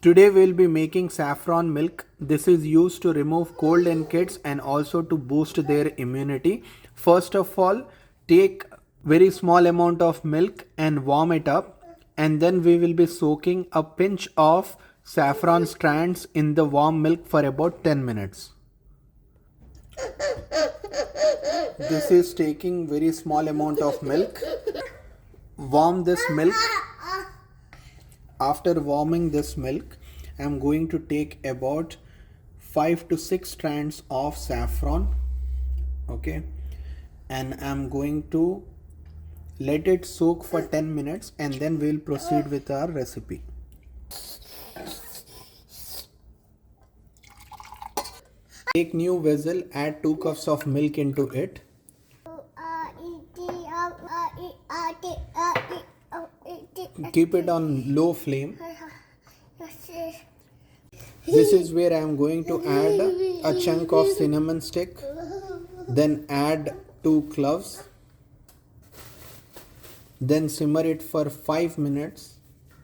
Today we'll be making saffron milk. This is used to remove cold in kids and also to boost their immunity. First of all, take very small amount of milk and warm it up, and then we will be soaking a pinch of saffron strands in the warm milk for about 10 minutes. This is taking very small amount of milk. Warm this milk. After warming this milk, I am going to take about 5 to 6 strands of saffron, okay, and I am going to let it soak for 10 minutes and then we will proceed with our recipe. Take new vessel, add 2 cups of milk into it. Keep it on low flame. This is where I am going to add a chunk of cinnamon stick, then add 2 cloves, then simmer it for 5 minutes.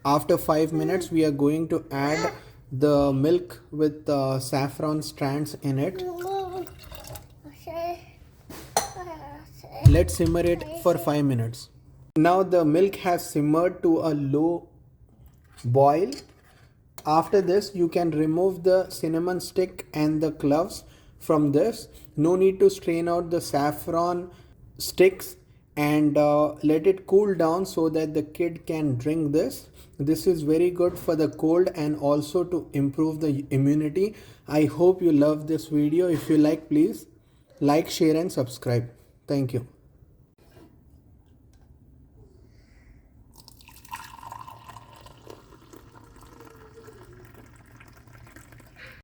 After 5 minutes we are going to add the milk with saffron strands in it. Let's simmer it for 5 minutes. Now the milk has simmered to a low boil. After this, you can remove the cinnamon stick and the cloves from this. No need to strain out the saffron sticks and let it cool down so that the kid can drink this. This is very good for the cold and also to improve the immunity. I hope you love this video. If you like, please like, share and subscribe. Thank you.